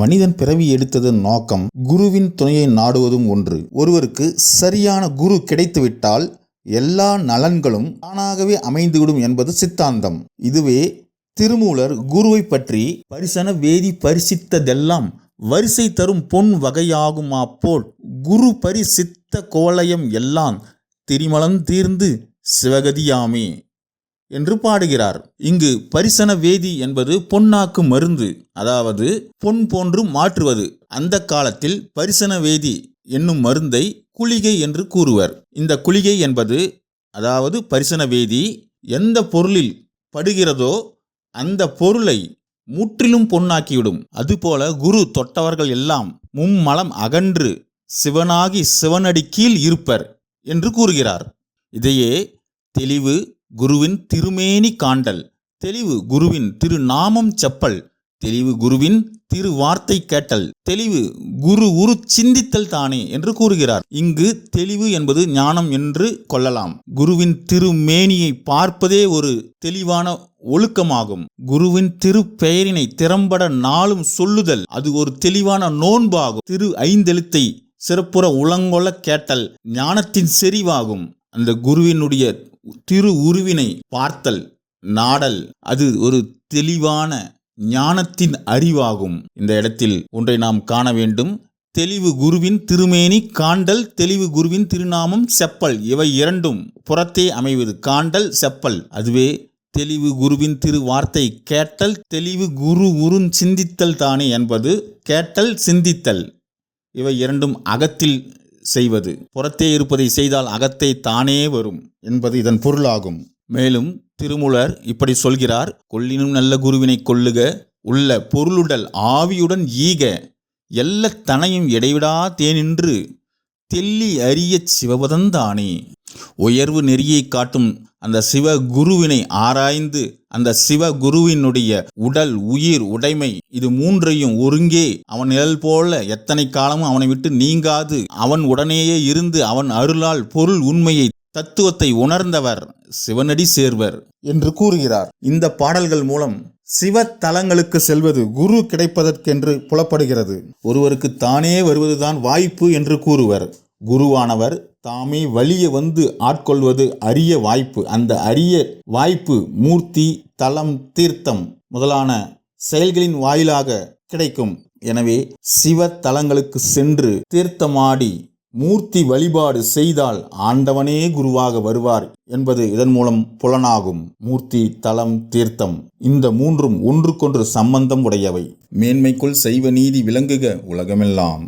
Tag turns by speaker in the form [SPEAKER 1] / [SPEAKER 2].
[SPEAKER 1] மனிதன் பிறவி எடுத்ததன் நோக்கம் குருவின் துணையை நாடுவதும் ஒன்று. ஒருவருக்கு சரியான குரு கிடைத்துவிட்டால் எல்லா நலன்களும் தானாகவே அமைந்துவிடும் என்பது சித்தாந்தம். இதுவே திருமூலர் குருவை பற்றி பரிசன வேதி பரிசித்ததெல்லாம் வரிசை தரும் பொன் வகையாகுமா போல் குரு பரிசித்த கோலயம் எல்லாம் திரிமலம் தீர்ந்து சிவகதியாமே என்று பாடுகிறார். இங்கு பரிசன வேதி என்பது பொன்னாக்கு மருந்து, அதாவது பொன் போன்று மாற்றுவது. அந்த காலத்தில் பரிசன வேதி என்னும் மருந்தை குளிகை என்று கூறுவர். இந்த குளிகை என்பது, அதாவது பரிசன வேதி எந்த பொருளில் படுகிறதோ அந்த பொருளை முற்றிலும் பொன்னாக்கிவிடும். அதுபோல குரு தொட்டவர்கள் எல்லாம் மும்மலம் அகன்று சிவனாகி சிவனடி கீழ் இருப்பர் என்று கூறுகிறார். இதையே தெளிவு குருவின் திருமேனி காண்டல், தெளிவு குருவின் திருநாமம் செப்பல், தெளிவு குருவின் திரு வார்த்தை கேட்டல், தெளிவு குரு உரு சிந்தித்தல் தானே என்று கூறுகிறார். இங்கு தெளிவு என்பது ஞானம் என்று கொள்ளலாம். குருவின் திருமேனியை பார்ப்பதே ஒரு தெளிவான ஒழுக்கமாகும். குருவின் திருப்பெயரினை திறம்பட நாளும் சொல்லுதல், அது ஒரு தெளிவான நோன்பாகும். திரு ஐந்தெழுத்தை சிறப்புற உளங்கொள்ள கேட்டல் ஞானத்தின் செறிவாகும். அந்த குருவினுடைய திரு உருவினை பார்த்தல் நாடல், அது ஒரு தெளிவான ஞானத்தின் அறிவாகும். இந்த இடத்தில் ஒன்றை நாம் காண வேண்டும். தெளிவு குருவின் திருமேனி காண்டல், தெளிவு குருவின் திருநாமம் செப்பல், இவை இரண்டும் புறத்தே அமைவது. காண்டல் செப்பல், அதுவே தெளிவு குருவின் திரு வார்த்தை கேட்டல், தெளிவு குரு உருன் சிந்தித்தல் தானே என்பது கேட்டல் சிந்தித்தல். இவை இரண்டும் அகத்தில் செய்வது. புறத்தே இருப்பதை செய்தால் அகத்தை தானே வரும் என்பது இதன் பொருளாகும். மேலும் திருமூலர் இப்படி சொல்கிறார்: கொள்ளினும் நல்ல குருவினை கொள்ளுக, உள்ள பொருளுடல் ஆவியுடன் ஈக, எல்ல தனையும் இடைவிடா தேனின்று தெள்ளி அறிய சிவபதந்தானே. உயர்வு நெறியை காட்டும் அந்த சிவ குருவினை ஆராய்ந்து அந்த சிவ குருவினுடைய உடல் உயிர் உடைமை இது மூன்றையும் ஒருங்கே அவன் நிழல் போல எத்தனை காலமும் அவனை விட்டு நீங்காது அவன் உடனேயே இருந்து அவன் அருளால் பொருள் உண்மையை தத்துவத்தை உணர்ந்தவர் சிவனடி சேர்வர் என்று கூறுகிறார். இந்த பாடல்கள் மூலம் சிவ தலங்களுக்கு செல்வது குரு கிடைப்பதற்கென்று புலப்படுகிறது. ஒருவருக்கு தானே வருவதுதான் வாய்ப்பு என்று கூறுவர். குருவானவர் தாமே வலிய வந்து ஆட்கொள்வது அரிய வாய்ப்பு. அந்த அரிய வாய்ப்பு மூர்த்தி தலம் தீர்த்தம் முதலான செயல்களின் வாயிலாக கிடைக்கும். எனவே சிவ தலங்களுக்கு சென்று தீர்த்தமாடி மூர்த்தி வழிபாடு செய்தால் ஆண்டவனே குருவாக வருவார் என்பது இதன் மூலம் புலனாகும். மூர்த்தி தலம் தீர்த்தம் இந்த மூன்றும் ஒன்றுக்கொன்று சம்பந்தம் உடையவை. மேன்மைக்குள் செய்வ நீதி விளங்குக உலகமெல்லாம்.